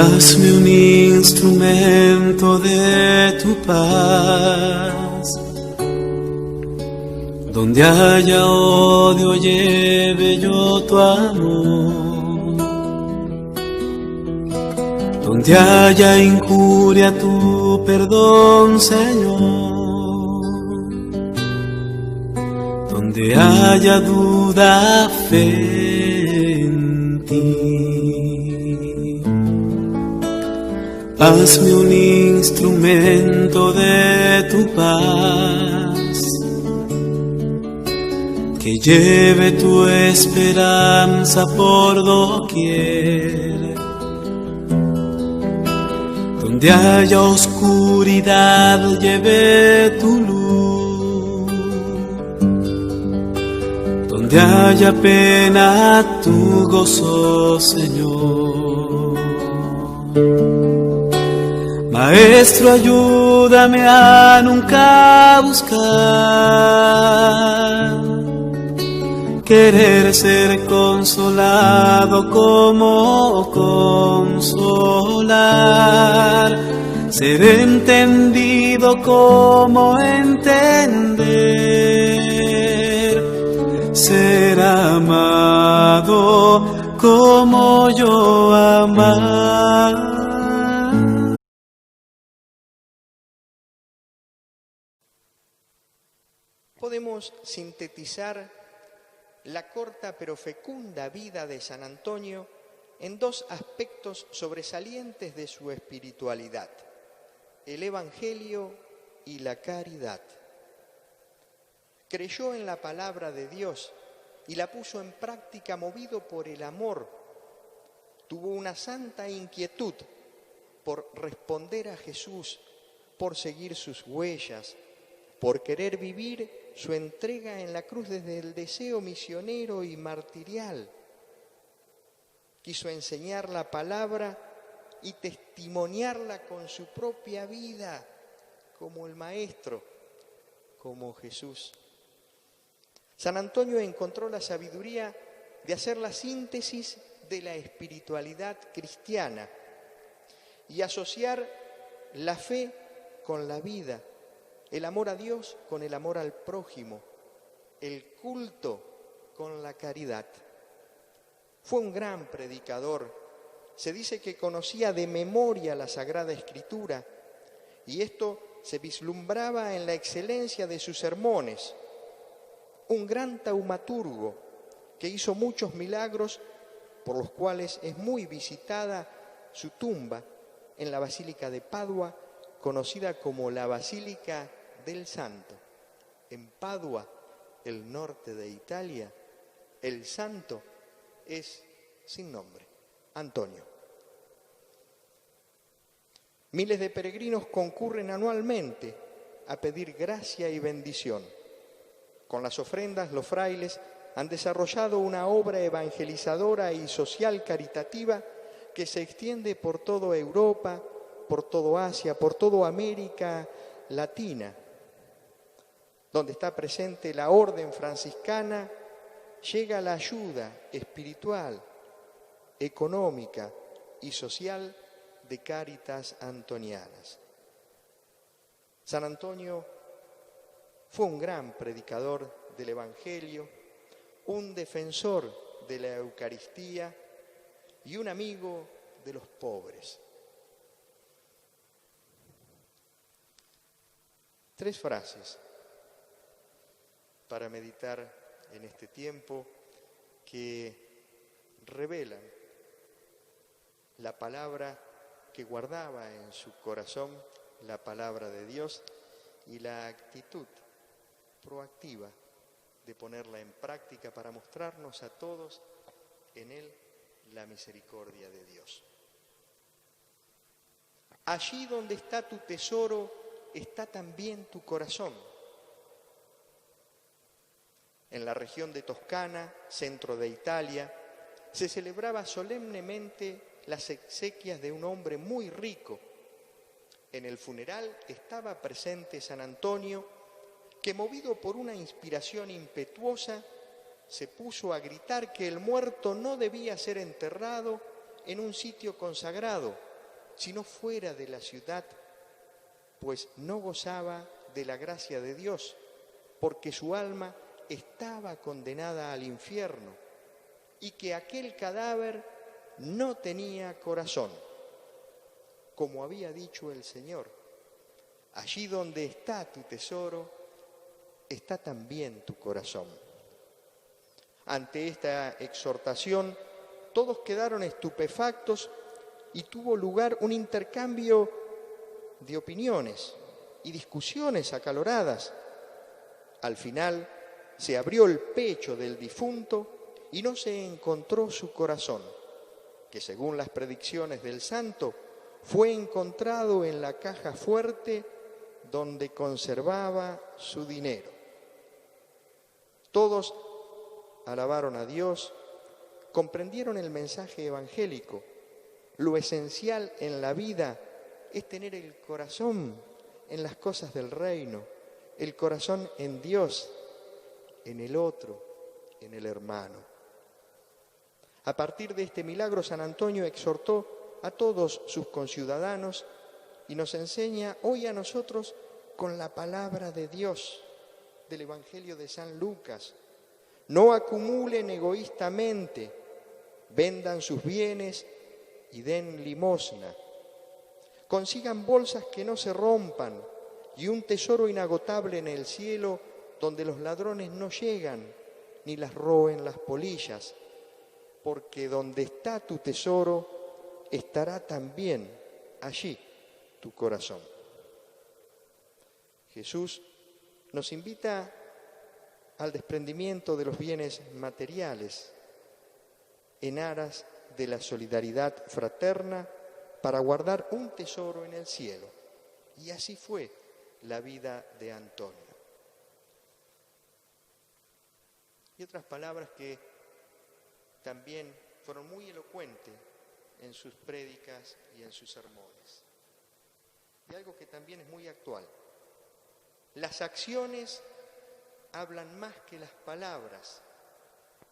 Hazme un instrumento de tu paz. Donde haya odio, lleve yo tu amor. Donde haya injuria, tu perdón, Señor. Donde haya duda, fe en ti. Hazme un instrumento de tu paz, que lleve tu esperanza por doquier. Donde haya oscuridad, lleve tu luz. Donde haya pena, tu gozo, Señor. Maestro, ayúdame a nunca buscar querer ser consolado como consolar, ser entendido como entender, ser amado como yo amar. Podemos sintetizar la corta pero fecunda vida de San Antonio en dos aspectos sobresalientes de su espiritualidad: el Evangelio y la caridad. Creyó en la palabra de Dios y la puso en práctica movido por el amor. Tuvo una santa inquietud por responder a Jesús, por seguir sus huellas, por querer vivir su entrega en la cruz desde el deseo misionero y martirial. Quiso enseñar la palabra y testimoniarla con su propia vida, como el Maestro, como Jesús. San Antonio encontró la sabiduría de hacer la síntesis de la espiritualidad cristiana y asociar la fe con la vida, el amor a Dios con el amor al prójimo, el culto con la caridad. Fue un gran predicador. Se dice que conocía de memoria la Sagrada Escritura y esto se vislumbraba en la excelencia de sus sermones. Un gran taumaturgo que hizo muchos milagros, por los cuales es muy visitada su tumba en la Basílica de Padua, conocida como la Basílica del Santo. En Padua, el norte de Italia, el santo es sin nombre, Antonio. Miles de peregrinos concurren anualmente a pedir gracia y bendición. Con las ofrendas, los frailes han desarrollado una obra evangelizadora y social caritativa que se extiende por toda Europa, por toda Asia, por toda América Latina. Donde está presente la orden franciscana, llega la ayuda espiritual, económica y social de Cáritas Antonianas. San Antonio fue un gran predicador del Evangelio, un defensor de la Eucaristía y un amigo de los pobres. 3 frases para meditar en este tiempo que revelan la palabra que guardaba en su corazón, la palabra de Dios, y la actitud proactiva de ponerla en práctica para mostrarnos a todos en Él la misericordia de Dios. Allí donde está tu tesoro, está también tu corazón. En la región de Toscana, centro de Italia, se celebraba solemnemente las exequias de un hombre muy rico. En el funeral estaba presente San Antonio, que movido por una inspiración impetuosa, se puso a gritar que el muerto no debía ser enterrado en un sitio consagrado, sino fuera de la ciudad, pues no gozaba de la gracia de Dios, porque su alma estaba condenada al infierno y que aquel cadáver no tenía corazón, como había dicho el Señor. Allí donde está tu tesoro, está también tu corazón. Ante esta exhortación, todos quedaron estupefactos y tuvo lugar un intercambio de opiniones y discusiones acaloradas. Al final se abrió el pecho del difunto y no se encontró su corazón, que según las predicciones del santo, fue encontrado en la caja fuerte donde conservaba su dinero. Todos alabaron a Dios, comprendieron el mensaje evangélico. Lo esencial en la vida es tener el corazón en las cosas del reino, el corazón en Dios, en el otro, en el hermano. A partir de este milagro, San Antonio exhortó a todos sus conciudadanos y nos enseña hoy a nosotros con la palabra de Dios del Evangelio de San Lucas. No acumulen egoístamente, vendan sus bienes y den limosna. Consigan bolsas que no se rompan y un tesoro inagotable en el cielo donde los ladrones no llegan ni las roen las polillas, porque donde está tu tesoro estará también allí tu corazón. Jesús nos invita al desprendimiento de los bienes materiales en aras de la solidaridad fraterna para guardar un tesoro en el cielo. Y así fue la vida de Antonio. Y otras palabras que también fueron muy elocuentes en sus prédicas y en sus sermones. Y algo que también es muy actual. Las acciones hablan más que las palabras.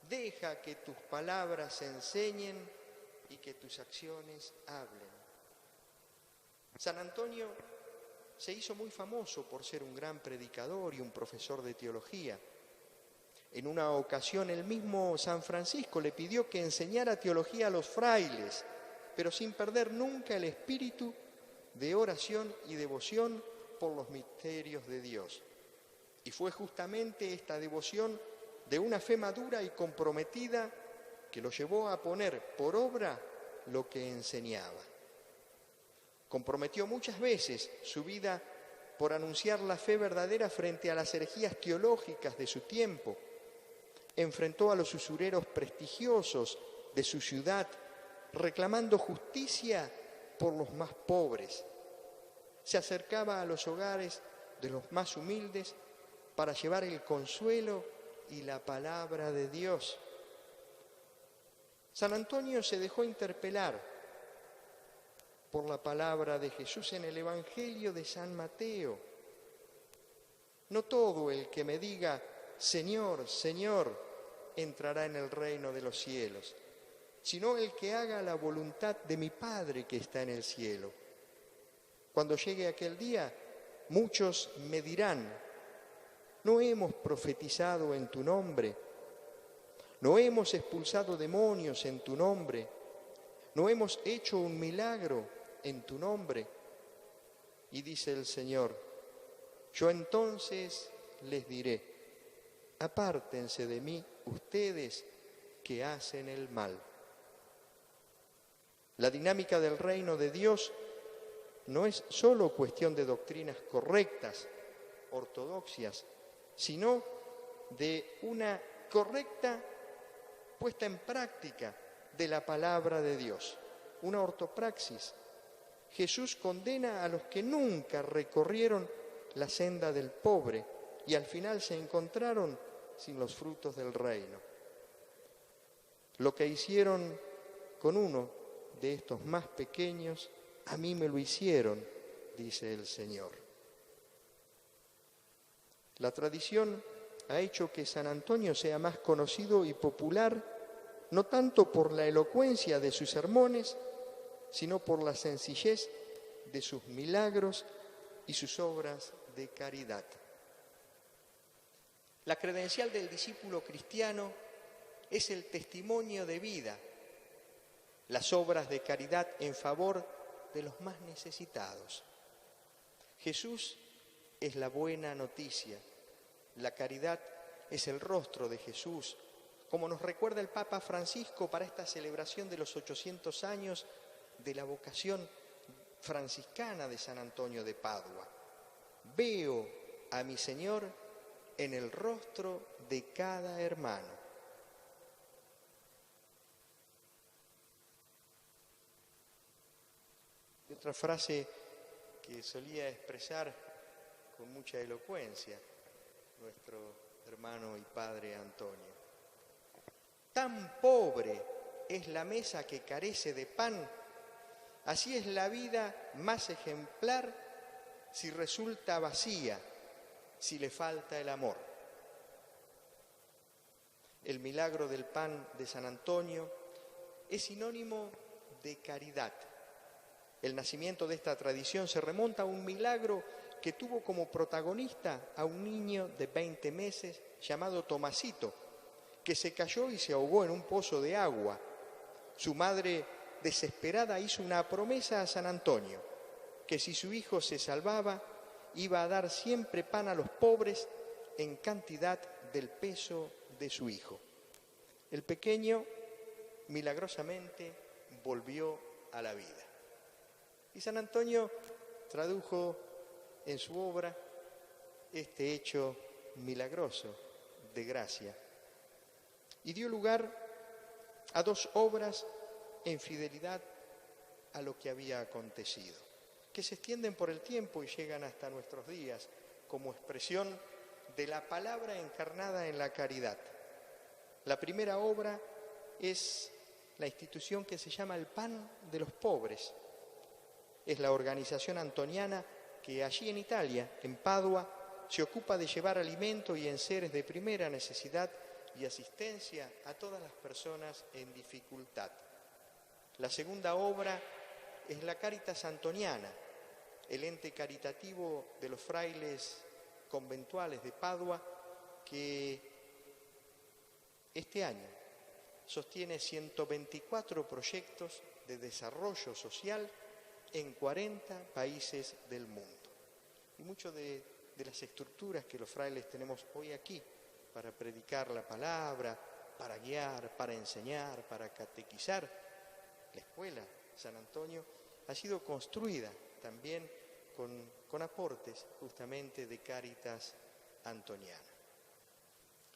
Deja que tus palabras enseñen y que tus acciones hablen. San Antonio se hizo muy famoso por ser un gran predicador y un profesor de teología. En una ocasión el mismo San Francisco le pidió que enseñara teología a los frailes, pero sin perder nunca el espíritu de oración y devoción por los misterios de Dios. Y fue justamente esta devoción de una fe madura y comprometida que lo llevó a poner por obra lo que enseñaba. Comprometió muchas veces su vida por anunciar la fe verdadera frente a las herejías teológicas de su tiempo. Enfrentó a los usureros prestigiosos de su ciudad, reclamando justicia por los más pobres. Se acercaba a los hogares de los más humildes para llevar el consuelo y la palabra de Dios. San Antonio se dejó interpelar por la palabra de Jesús en el Evangelio de San Mateo. No todo el que me diga, Señor, Señor, entrará en el reino de los cielos, sino el que haga la voluntad de mi Padre que está en el cielo. Cuando llegue aquel día, muchos me dirán, ¿no hemos profetizado en tu nombre? ¿No hemos expulsado demonios en tu nombre? ¿No hemos hecho un milagro en tu nombre? Y dice el Señor, yo entonces les diré, apártense de mí ustedes que hacen el mal. La dinámica del reino de Dios no es solo cuestión de doctrinas correctas, ortodoxias, sino de una correcta puesta en práctica de la palabra de Dios, una ortopraxis. Jesús condena a los que nunca recorrieron la senda del pobre y al final se encontraron sin los frutos del reino. Lo que hicieron con uno de estos más pequeños, a mí me lo hicieron, dice el Señor. La tradición ha hecho que San Antonio sea más conocido y popular, no tanto por la elocuencia de sus sermones, sino por la sencillez de sus milagros y sus obras de caridad. La credencial del discípulo cristiano es el testimonio de vida, las obras de caridad en favor de los más necesitados. Jesús es la buena noticia, la caridad es el rostro de Jesús, como nos recuerda el Papa Francisco para esta celebración de los 800 años de la vocación franciscana de San Antonio de Padua. Veo a mi Señor en el rostro de cada hermano. Y otra frase que solía expresar con mucha elocuencia nuestro hermano y padre Antonio. Tan pobre es la mesa que carece de pan, así es la vida más ejemplar si resulta vacía, si le falta el amor. El milagro del pan de San Antonio es sinónimo de caridad. El nacimiento de esta tradición se remonta a un milagro que tuvo como protagonista a un niño de 20 meses llamado Tomasito, que se cayó y se ahogó en un pozo de agua. Su madre, desesperada, hizo una promesa a San Antonio, que si su hijo se salvaba, iba a dar siempre pan a los pobres en cantidad del peso de su hijo. El pequeño, milagrosamente, volvió a la vida. Y San Antonio tradujo en su obra este hecho milagroso de gracia y dio lugar a dos obras en fidelidad a lo que había acontecido, que se extienden por el tiempo y llegan hasta nuestros días como expresión de la palabra encarnada en la caridad. La primera obra es la institución que se llama el Pan de los Pobres. Es la organización antoniana que allí en Italia, en Padua, se ocupa de llevar alimento y enseres de primera necesidad y asistencia a todas las personas en dificultad. La segunda obra es la Caritas Antoniana, el ente caritativo de los frailes conventuales de Padua, que este año sostiene 124 proyectos de desarrollo social en 40 países del mundo. Y muchas de las estructuras que los frailes tenemos hoy aquí para predicar la palabra, para guiar, para enseñar, para catequizar, la escuela San Antonio ha sido construida también con aportes justamente de Caritas Antoniana.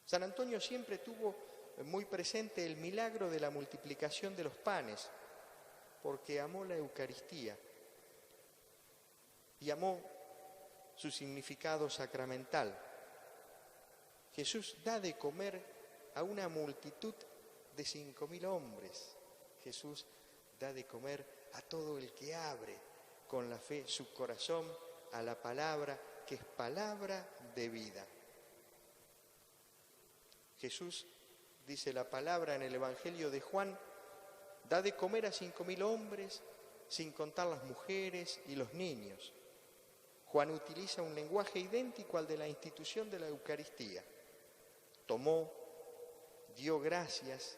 San Antonio siempre tuvo muy presente el milagro de la multiplicación de los panes, porque amó la Eucaristía y amó su significado sacramental. Jesús da de comer a una multitud de 5.000 hombres. Jesús da de comer a todo el que abre con la fe su corazón a la palabra, que es palabra de vida. Jesús, dice la palabra en el Evangelio de Juan, da de comer a 5.000 hombres, sin contar las mujeres y los niños. Juan utiliza un lenguaje idéntico al de la institución de la Eucaristía. Tomó, dio gracias,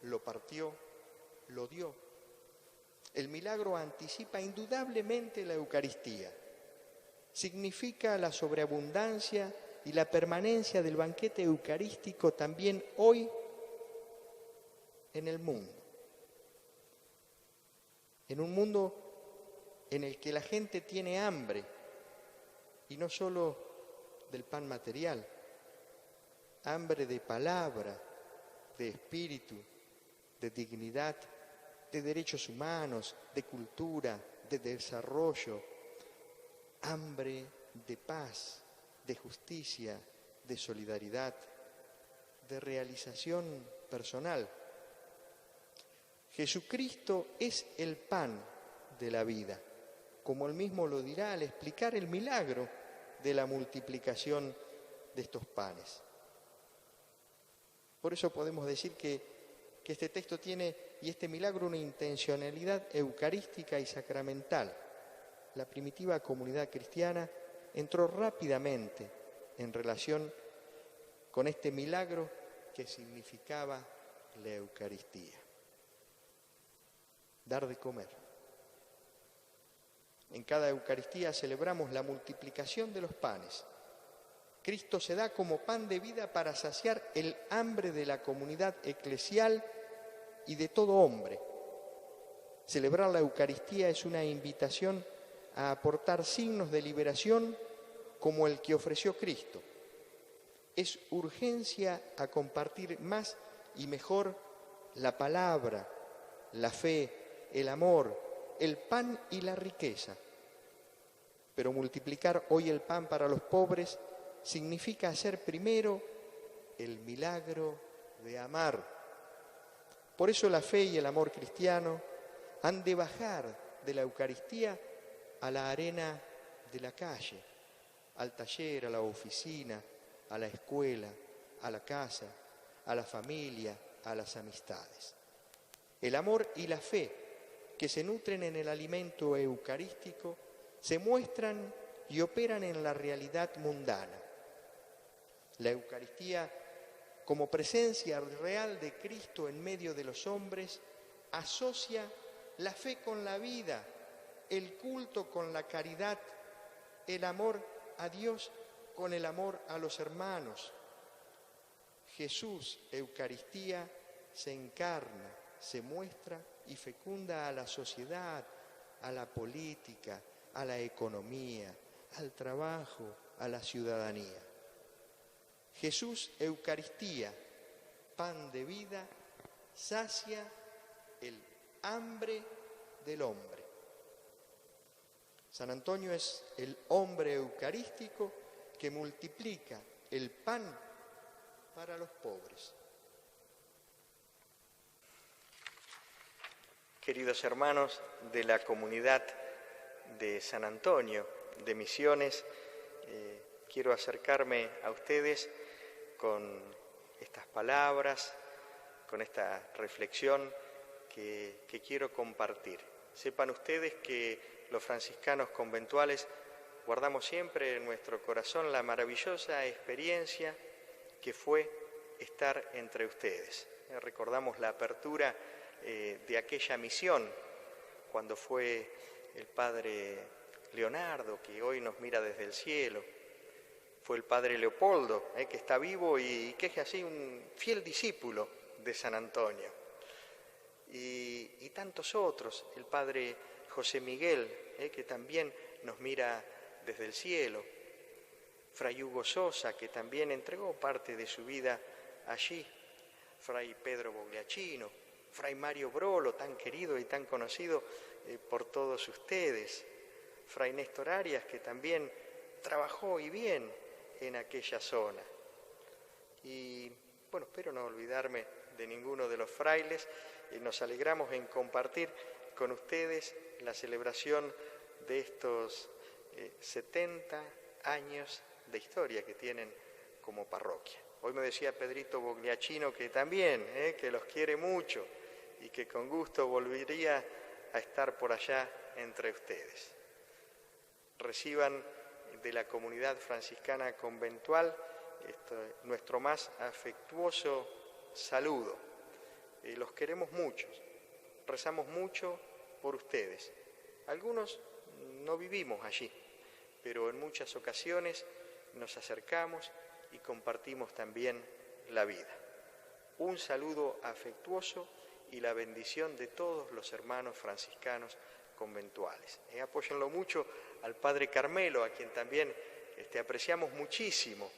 lo partió, lo dio. El milagro anticipa indudablemente la Eucaristía. Significa la sobreabundancia y la permanencia del banquete eucarístico también hoy en el mundo. En un mundo en el que la gente tiene hambre, y no solo del pan material, hambre de palabra, de espíritu, de dignidad, de derechos humanos, de cultura, de desarrollo, hambre de paz, de justicia, de solidaridad, de realización personal. Jesucristo es el pan de la vida, como él mismo lo dirá al explicar el milagro de la multiplicación de estos panes. Por eso podemos decir que este texto tiene y este milagro una intencionalidad eucarística y sacramental. La primitiva comunidad cristiana entró rápidamente en relación con este milagro que significaba la Eucaristía. Dar de comer. En cada Eucaristía celebramos la multiplicación de los panes. Cristo se da como pan de vida para saciar el hambre de la comunidad eclesial y de todo hombre. Celebrar la Eucaristía es una invitación a aportar signos de liberación como el que ofreció Cristo. Es urgencia a compartir más y mejor la palabra, la fe, el amor, el pan y la riqueza. Pero multiplicar hoy el pan para los pobres significa hacer primero el milagro de amar. Por eso la fe y el amor cristiano han de bajar de la Eucaristía a la arena de la calle, al taller, a la oficina, a la escuela, a la casa, a la familia, a las amistades. El amor y la fe que se nutren en el alimento eucarístico se muestran y operan en la realidad mundana. La Eucaristía, como presencia real de Cristo en medio de los hombres, asocia la fe con la vida, el culto con la caridad, el amor a Dios con el amor a los hermanos. Jesús, Eucaristía, se encarna, se muestra y fecunda a la sociedad, a la política, a la economía, al trabajo, a la ciudadanía. Jesús, Eucaristía, pan de vida, sacia el hambre del hombre. San Antonio es el hombre eucarístico que multiplica el pan para los pobres. Queridos hermanos de la comunidad de San Antonio de Misiones, quiero acercarme a ustedes con estas palabras, con esta reflexión que quiero compartir. Sepan ustedes que los franciscanos conventuales guardamos siempre en nuestro corazón la maravillosa experiencia que fue estar entre ustedes. Recordamos la apertura de aquella misión cuando fue el padre Leonardo, que hoy nos mira desde el cielo, fue el padre Leopoldo, que está vivo y que es así un fiel discípulo de San Antonio, y tantos otros, el padre José Miguel, que también nos mira desde el cielo, fray Hugo Sosa, que también entregó parte de su vida allí, fray Pedro Bogliacino, fray Mario Brolo, tan querido y tan conocido por todos ustedes, fray Néstor Arias, que también trabajó y bien en aquella zona. Y bueno, espero no olvidarme de ninguno de los frailes, y nos alegramos en compartir con ustedes la celebración de estos 70 años de historia que tienen como parroquia. Hoy me decía Pedrito Bogliacino que también, que los quiere mucho y que con gusto volvería a estar por allá entre ustedes. Reciban de la comunidad franciscana conventual nuestro más afectuoso saludo. Los queremos mucho, rezamos mucho por ustedes. Algunos no vivimos allí, pero en muchas ocasiones nos acercamos y compartimos también la vida. Un saludo afectuoso y la bendición de todos los hermanos franciscanos conventuales. Apóyenlo mucho al Padre Carmelo, a quien también apreciamos muchísimo,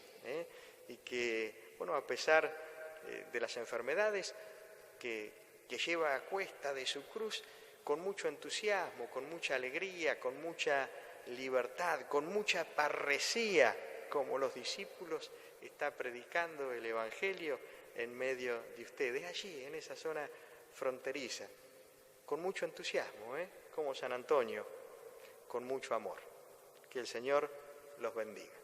y que, bueno, a pesar de las enfermedades que lleva a cuesta de su cruz, con mucho entusiasmo, con mucha alegría, con mucha libertad, con mucha parresía, como los discípulos, está predicando el Evangelio en medio de ustedes, allí, en esa zona fronteriza, con mucho entusiasmo, como San Antonio, con mucho amor. Que el Señor los bendiga.